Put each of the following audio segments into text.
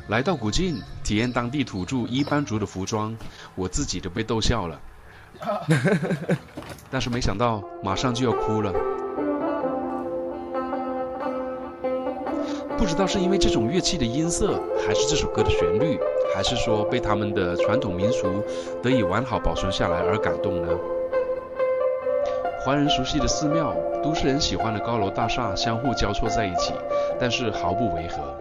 来到古晋，体验当地土著伊班族的服装，我自己都被逗笑了。但是没想到，马上就要哭了。不知道是因为这种乐器的音色，还是这首歌的旋律，还是说被他们的传统民俗得以完好保存下来而感动呢？华人熟悉的寺庙，都市人喜欢的高楼大厦相互交错在一起，但是毫不违和。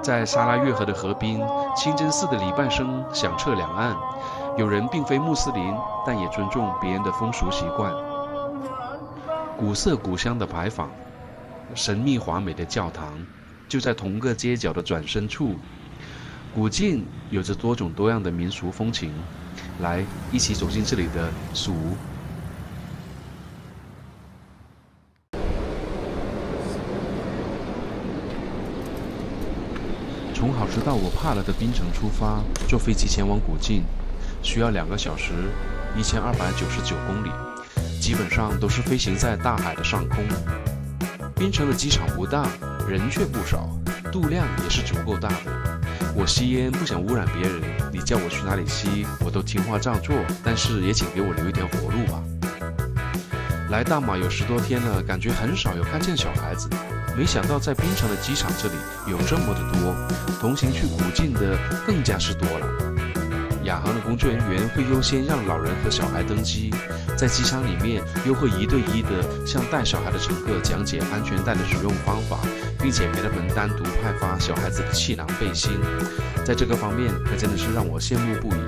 在沙拉越河的河滨，清真寺的礼拜声响彻两岸。有人并非穆斯林，但也尊重别人的风俗习惯。古色古香的牌坊，神秘华美的教堂，就在同个街角的转身处。古晋有着多种多样的民俗风情，来，一起走进这里的俗。从好吃到我怕了的槟城出发，坐飞机前往古晋，需要2个小时，1299公里，基本上都是飞行在大海的上空。槟城的机场不大，人却不少，度量也是足够大的。我吸烟不想污染别人，你叫我去哪里吸，我都听话照做，但是也请给我留一条活路吧。来大马有10多天了，感觉很少有看见小孩子。没想到在槟城的机场这里有这么的多，同行去古晋的更加是多了。亚航的工作人员会优先让老人和小孩登机，在机舱里面又会1对1的向带小孩的乘客讲解安全带的使用方法，并且给他们单独派发小孩子的气囊背心。在这个方面可真的是让我羡慕不已。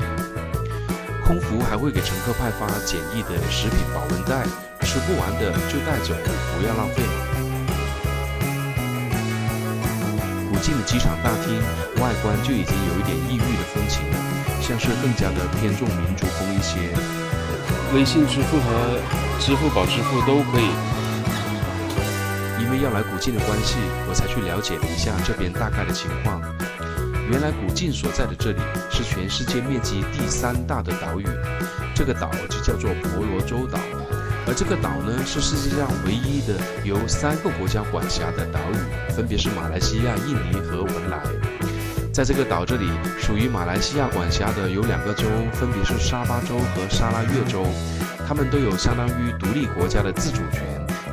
空服还会给乘客派发简易的食品保温袋，吃不完的就带走，不要浪费嘛。古晋的机场大厅外观就已经有一点异域的风情了，像是更加的偏重民族风一些。微信支付和支付宝支付都可以。因为要来古晋的关系，我才去了解了一下这边大概的情况。原来古晋所在的这里是全世界面积第3大的岛屿，这个岛就叫做婆罗洲岛。而这个岛呢，是世界上唯一的由3个国家管辖的岛屿，分别是马来西亚、印尼和文莱。在这个岛这里，属于马来西亚管辖的有2个州，分别是沙巴州和沙拉越州，他们都有相当于独立国家的自主权，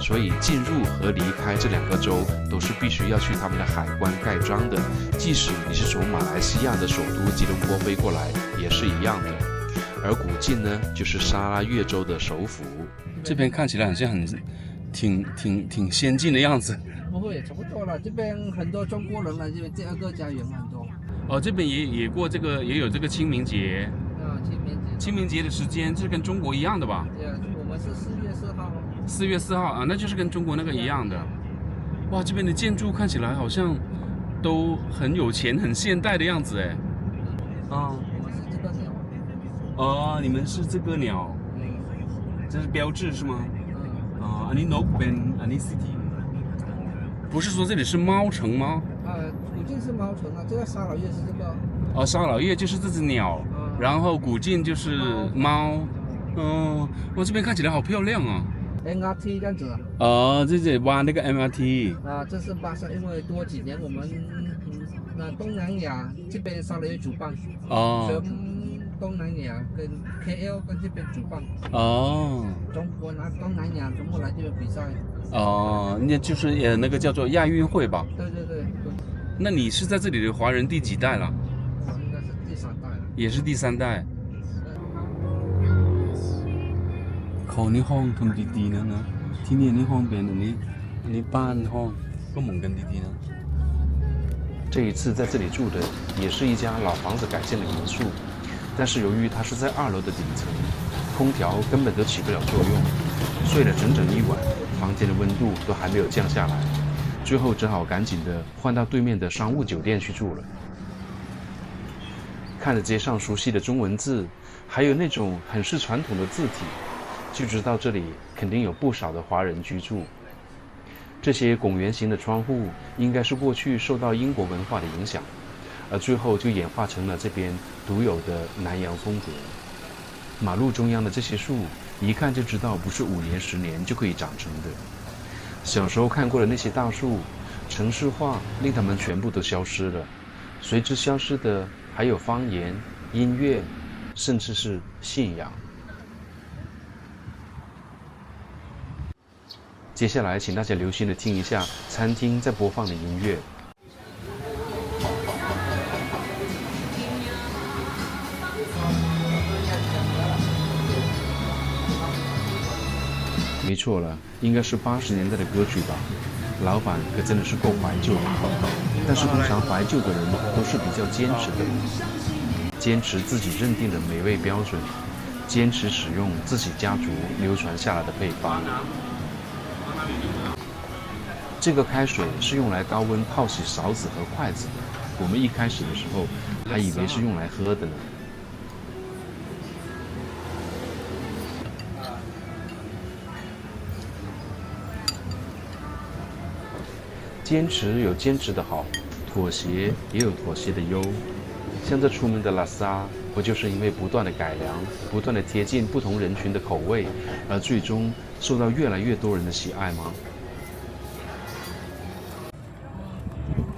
所以进入和离开这2个州都是必须要去他们的海关盖章的，即使你是从马来西亚的首都吉隆坡飞过来，也是一样的。而古晋呢，就是沙拉越州的首府。这边看起来好像挺先进的样子。不会，差不多了。这边很多中国人来这边第2个家园很多。哦，这边也过这个，也有这个清明节。啊，清明节。清明节的时间是跟中国一样的吧？对啊，我们是4月4号。4月4号啊，那就是跟中国那个一样的。哇，这边的建筑看起来好像都很有钱、很现代的样子哎。啊。我们是这个鸟。哦，你们是这个鸟。这是标志是吗？啊，Ani No Ben Ani City。不是说这里是猫城吗？古晋是猫城啊，这个沙老越是这个。哦，沙老越就是这只鸟，然后古晋就是猫。哦，哇，这边看起来好漂亮啊。MRT 这样子。哦，这里挖那个 MRT。啊，这是巴萨，因为多几年我们东南亚这边沙老越主办。哦。东南亚跟 KL 跟这边主办哦，中国拿东南亚中国来这边比赛哦，那就是那个叫做亚运会吧？对。那你是在这里的华人第几代了？我应该是第3代了。也是第3代。เขานี่ห้องทำดีๆนะที่นี่ห้องเป็นอันนี้บ้านห้องก็เหมือนกันดีๆนะ。这一次在这里住的也是一家老房子改建的民宿。但是由于它是在2楼的顶层，空调根本都起不了作用，睡了整整1晚，房间的温度都还没有降下来，最后只好赶紧的换到对面的商务酒店去住了。看着街上熟悉的中文字，还有那种很是传统的字体，就知道这里肯定有不少的华人居住。这些拱圆形的窗户应该是过去受到英国文化的影响，而最后就演化成了这边独有的南洋风格。马路中央的这些树，一看就知道不是5年10年就可以长成的。小时候看过的那些大树，城市化令它们全部都消失了，随之消失的还有方言、音乐，甚至是信仰。接下来，请大家留心的听一下餐厅在播放的音乐。没错了，应该是80年代的歌曲吧。老板可真的是够怀旧的，但是通常怀旧的人都是比较坚持的，坚持自己认定的美味标准，坚持使用自己家族流传下来的配方。这个开水是用来高温泡洗勺子和筷子的，我们一开始的时候还以为是用来喝的呢。坚持有坚持的好，妥协也有妥协的优。像这出名的拉萨，不就是因为不断的改良，不断的贴近不同人群的口味，而最终受到越来越多人的喜爱吗？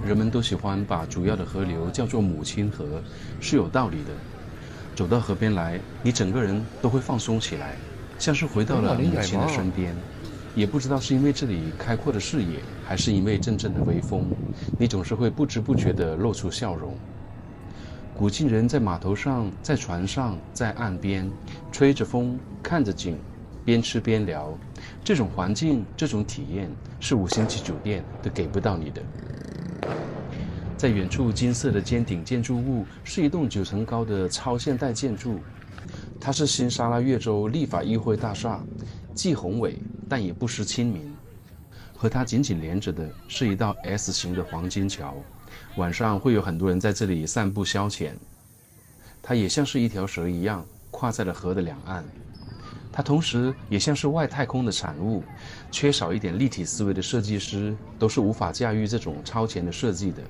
人们都喜欢把主要的河流叫做母亲河，是有道理的。走到河边来，你整个人都会放松起来，像是回到了母亲的身边。也不知道是因为这里开阔的视野，还是因为阵阵的微风，你总是会不知不觉地露出笑容。古晋人在码头上，在船上，在岸边，吹着风，看着景，边吃边聊。这种环境，这种体验，是5星级酒店都给不到你的。在远处金色的尖顶建筑物是一栋9层高的超现代建筑，它是新沙拉越州立法议会大厦，既宏伟但也不失亲民。和它紧紧连着的是一道 S 型的黄金桥，晚上会有很多人在这里散步消遣。它也像是一条蛇一样跨在了河的两岸，它同时也像是外太空的产物，缺少一点立体思维的设计师都是无法驾驭这种超前的设计的。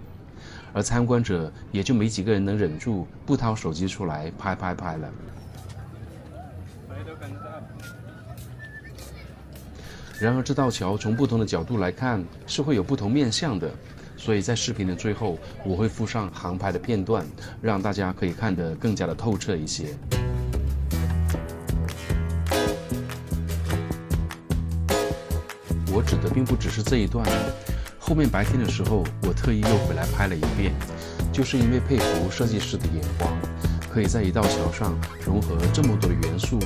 而参观者也就没几个人能忍住不掏手机出来拍了。然而这道桥从不同的角度来看是会有不同面向的，所以在视频的最后我会附上航拍的片段，让大家可以看得更加的透彻一些。我指的并不只是这一段，后面白天的时候我特意又回来拍了一遍，就是因为佩服设计师的眼光，可以在一道桥上融合这么多的元素，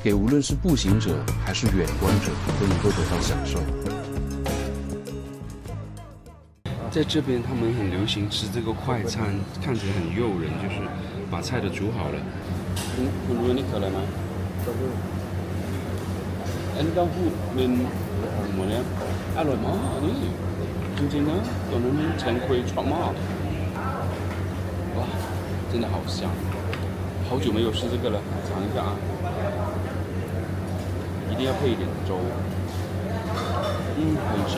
给无论是步行者还是远观者都能够得到享受。在这边他们很流行吃这个快餐，看起来很诱人，就是把菜都煮好了。คุณรู้นี่คืออะไรไหมอันนี้เต้าหู้เป็นหมูเนี่ยอร่อยมากนี่จริงๆนะตอนนั้นฉันเคยชอบมาก哇真的好香，好久没有吃这个了，尝一下啊，一定要配一点粥，很香，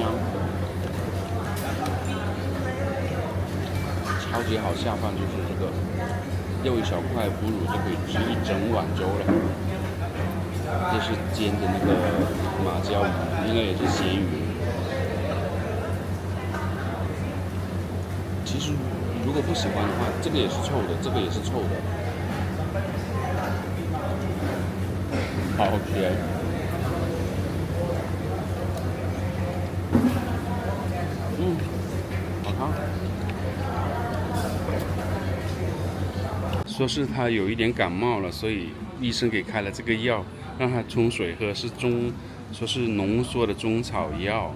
超级好下饭，就是这个又一小块腐乳就可以吃一整碗粥了。这是煎的那个马椒鱼，应该也是咸鱼。其实如果不喜欢的话，这个也是臭的，这个也是臭的。好甜。好烫。说是他有一点感冒了，所以医生给开了这个药，让他冲水喝，说是浓缩的中草药。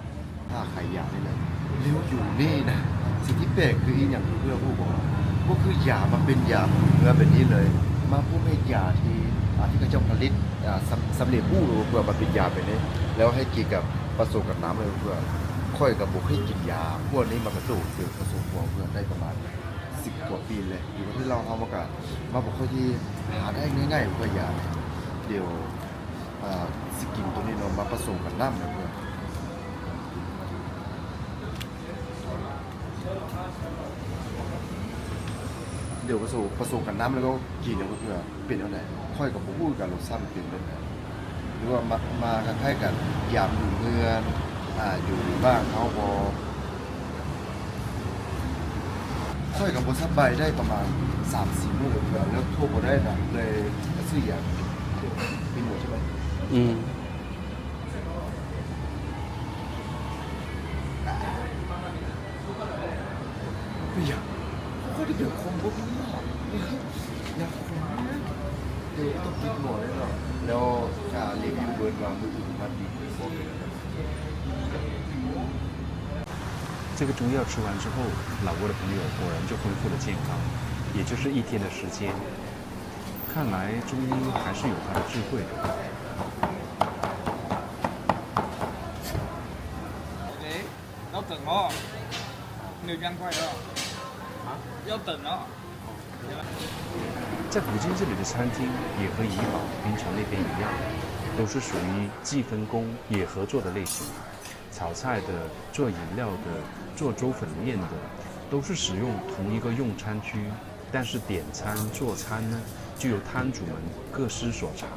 ถ้าใครอยากนี่เลยเลี้ยวอยู่นี่นะสิ่งที่แปลกคืออีกอย่างที่เพื่อนพูดบอกก็คือยามาเป็นยาเนื้อแบบนี้เลยมาพูดให้ยาที่เขาเจ้าผลิตสำเร็จรูปเพื่อมาเป็นยาแบบนี้แล้วให้กินกับผสมกับน้ำเลยเพื่อค่อยกับบุกให้กินยาพวกนี้มากระโดดเดือดผสมหัวเพื่อได้ประมาณ10 กว่าปีเลยอยู่ที่เราเอามากันมาบอกว่าที่หาได้ง่ายๆเพื่อยาเดี๋ยวสกินตัวนี้เรามาผสมกับน้ำเลยเพื่อเดี๋ยวผสมกับน้ำแล้วก็กินแล้วเพื่อเป็นอะไรค่อยกับพูดกับรสชาติเป็นแบบไหนหรือว่ามาคล้ายๆกันยำอยู่เงิน อยู่บ้านเขาพอค่อยกับบซับใบได้ประมาณ 3-4 มื้อแล้วทั่วบ่ได้นะเลยซื้อยาเป็นหมดใช่ไหมอยากก็ได้เดือดคมพวกนี้อยากคมเดี๋ยวต้องกินหมดเลยเนาะแล้วเรียกยูเบิร์ดวางมือถือมันดีพวกนี้这个中药吃完之后，老挝的朋友果然就恢复了健康，也就是1天的时间。看来中医还是有它的智慧的。要等哦，你赶快了，要等了。在福建这里的餐厅也和怡保、槟城那边一样，都是属于既分工也合作的类型。炒菜的、做饮料的、做粥粉面的，都是使用同一个用餐区，但是点餐、做餐呢，就由摊主们各施所长。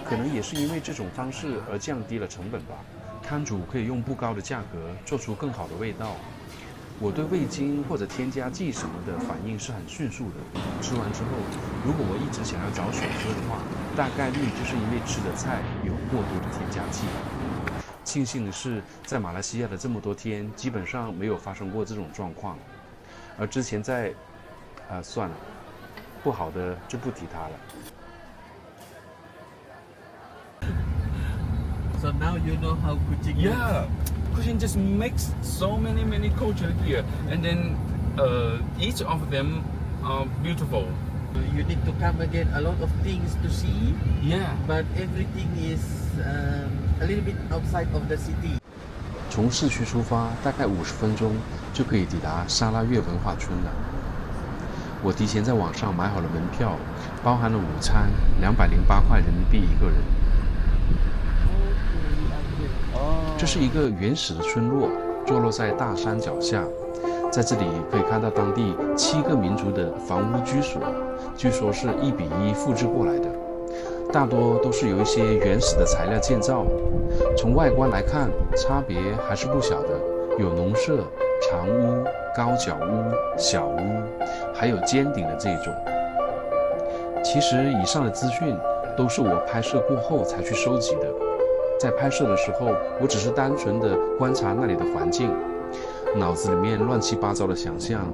可能也是因为这种方式而降低了成本吧。摊主可以用不高的价格做出更好的味道。我对味精或者添加剂什么的反应是很迅速的。吃完之后，如果我一直想要找水喝的话，大概率就是因为吃的菜有过多的添加剂。庆幸的是，在马来西亚的这么多天，基本上没有发生过这种状况。而之前在，算了，不好的就不提它了。So now you know how Kuching is. Yeah, Kuching just makes so many culture here, and then each of them are beautiful. You need to come again. A lot of things to see. Yeah. But everything is a little bit outside of the city. 从市区出发，大概50分钟就可以抵达沙拉越文化村了。我提前在网上买好了门票，包含了午餐，208块人民币一个人。这是一个原始的村落，坐落在大山脚下。在这里可以看到当地7个民族的房屋居所，据说是1比1复制过来的，大多都是由一些原始的材料建造。从外观来看，差别还是不小的，有农舍、长屋、高脚屋、小屋，还有尖顶的这种。其实以上的资讯都是我拍摄过后才去收集的。在拍摄的时候，我只是单纯的观察那里的环境，脑子里面乱七八糟的想象，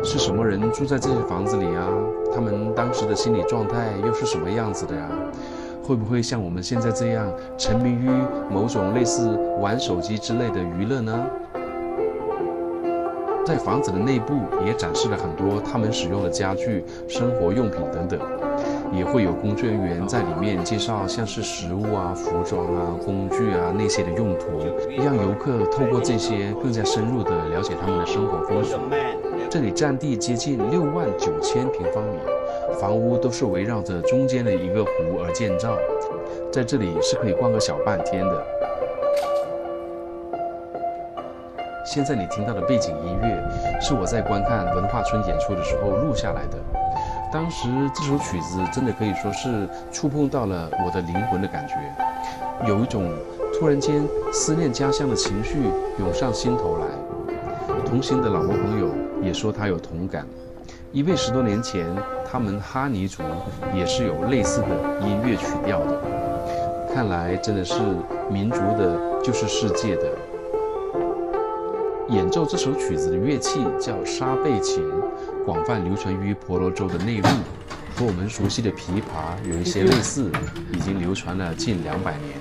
是什么人住在这些房子里啊？他们当时的心理状态又是什么样子的呀？会不会像我们现在这样沉迷于某种类似玩手机之类的娱乐呢？在房子的内部也展示了很多他们使用的家具、生活用品等等。也会有工作人员在里面介绍像是食物啊、服装啊、工具啊那些的用途，让游客透过这些更加深入的了解他们的生活风俗。这里占地接近69000平方米，房屋都是围绕着中间的一个湖而建造，在这里是可以逛个小半天的。现在你听到的背景音乐是我在观看文化村演出的时候录下来的。当时这首曲子真的可以说是触碰到了我的灵魂的感觉，有一种突然间思念家乡的情绪涌上心头来。同行的老挝朋友也说他有同感，因为10多年前他们哈尼族也是有类似的音乐曲调的。看来真的是民族的就是世界的。演奏这首曲子的乐器叫沙贝琴，广泛流传于婆罗洲的内陆，和我们熟悉的琵琶有一些类似，已经流传了近200年。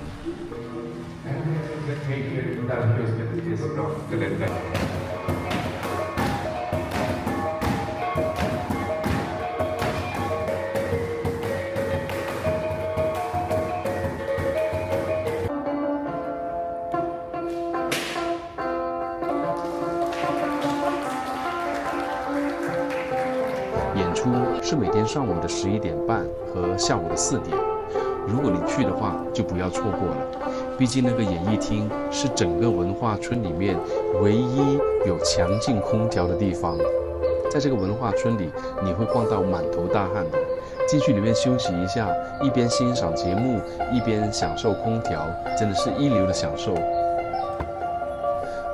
演出是每天上午的11点半和下午的4点，如果你去的话，就不要错过了。毕竟那个演艺厅是整个文化村里面唯一有强劲空调的地方。在这个文化村里，你会逛到满头大汗的。进去里面休息一下，一边欣赏节目，一边享受空调，真的是一流的享受。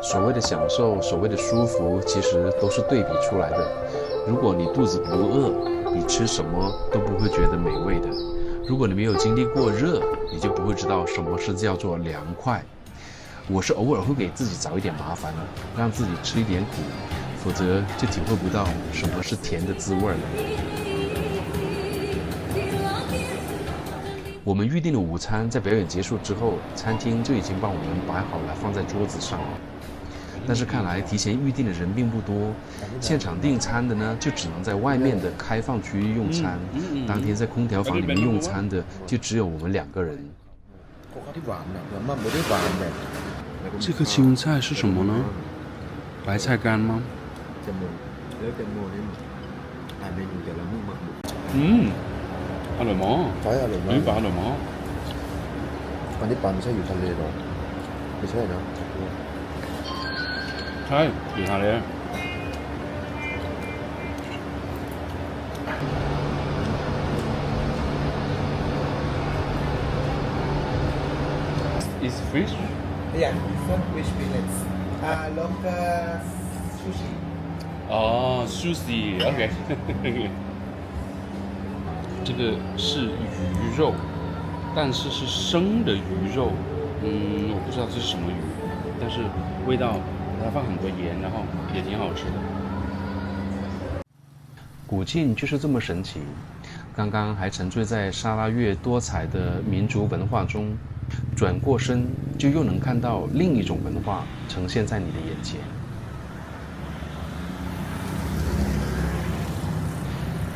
所谓的享受，所谓的舒服，其实都是对比出来的。如果你肚子不饿，你吃什么都不会觉得美味的。如果你没有经历过热，你就不会知道什么是叫做凉快。我是偶尔会给自己找一点麻烦，让自己吃一点苦，否则就体会不到什么是甜的滋味了。我们预定的午餐在表演结束之后，餐厅就已经帮我们摆好了，放在桌子上。但是看来提前预定的人并不多，现场订餐的呢，就只能在外面的开放区域用餐。当天在空调房里面用餐的，就只有我们2个人。这个青菜是什么呢？白菜干吗？อร่อยมากใช่อร่อยมาก นี่ปลาอร่อยมาก อันนี้ปลาไม่ใช่อยู่ทะเลหรอไม่ใช่นะ ใช่อยู่ทะเล Is fish? Yeah, some fish fillets. Local sushi. 哦 sushi OK 这个是鱼肉，但是是生的鱼肉，我不知道这是什么鱼，但是味道它放很多盐，然后也挺好吃的。古晋就是这么神奇，刚刚还沉醉在沙拉越多彩的民族文化中，转过身就又能看到另一种文化呈现在你的眼前。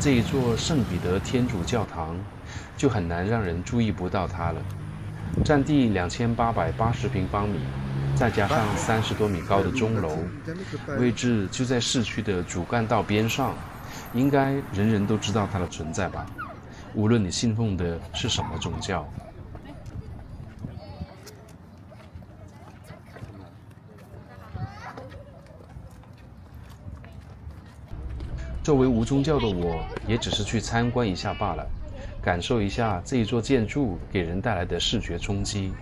这一座圣彼得天主教堂就很难让人注意不到它了，占地2880平方米，再加上30多米高的钟楼，位置就在市区的主干道边上，应该人人都知道它的存在吧，无论你信奉的是什么宗教。作为无宗教的我，也只是去参观一下罢了，感受一下这一座建筑给人带来的视觉冲击。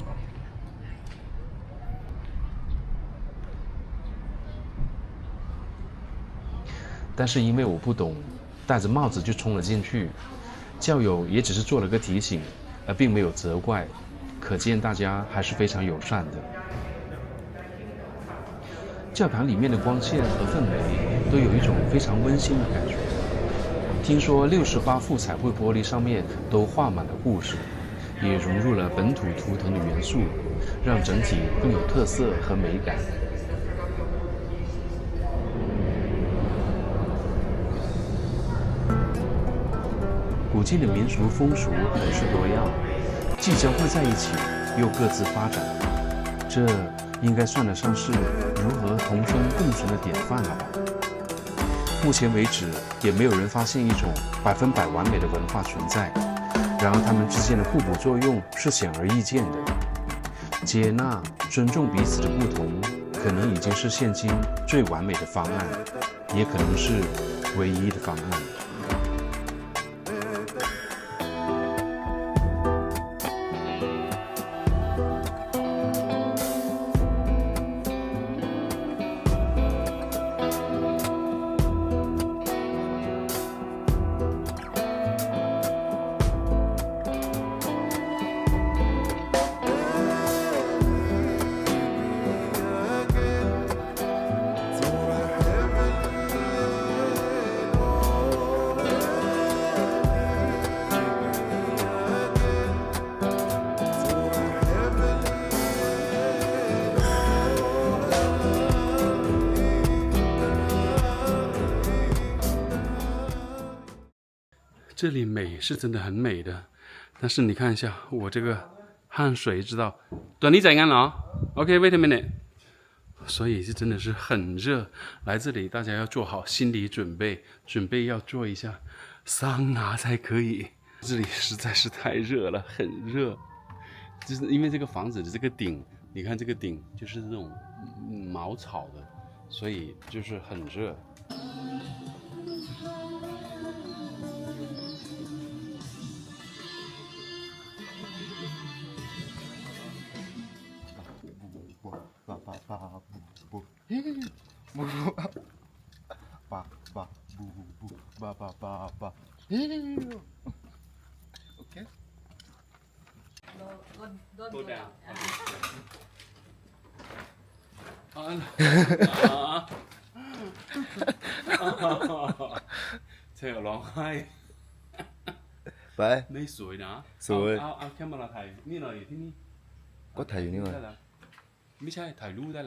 但是因为我不懂，戴着帽子就冲了进去，教友也只是做了个提醒，而并没有责怪，可见大家还是非常友善的。教堂里面的光线和氛围都有一种非常温馨的感觉。听说68副彩绘玻璃上面都画满了故事，也融入了本土图腾的元素，让整体更有特色和美感。古晋的民俗风俗很是多样，既交汇在一起，又各自发展，这应该算得上是如何同生共存的典范了吧。目前为止，也没有人发现一种100%完美的文化存在，然而它们之间的互补作用是显而易见的。接纳、尊重彼此的不同，可能已经是现今最完美的方案，也可能是唯一的方案。这里美是真的很美的，但是你看一下我这个汗水，知道短你仔啱啦 OK wait a minute， 所以是真的是很热，来这里大家要做好心理准备，要做一下桑拿才可以。这里实在是太热了，很热，就是因为这个房子的这个顶，你看这个顶就是这种茅草的，所以就是很热。bu bu ba ba bu bu ba ba ba ba okay Go down.เธอร้องไห้ ไป ไม่สวยนะ สวย เอาแค่มาถ่ายนี่หน่อยที่นี่ ก็ถ่ายอยู่นี่ไง ได้แล้วไม่ใช่ถ่ายรูปได้แล้ว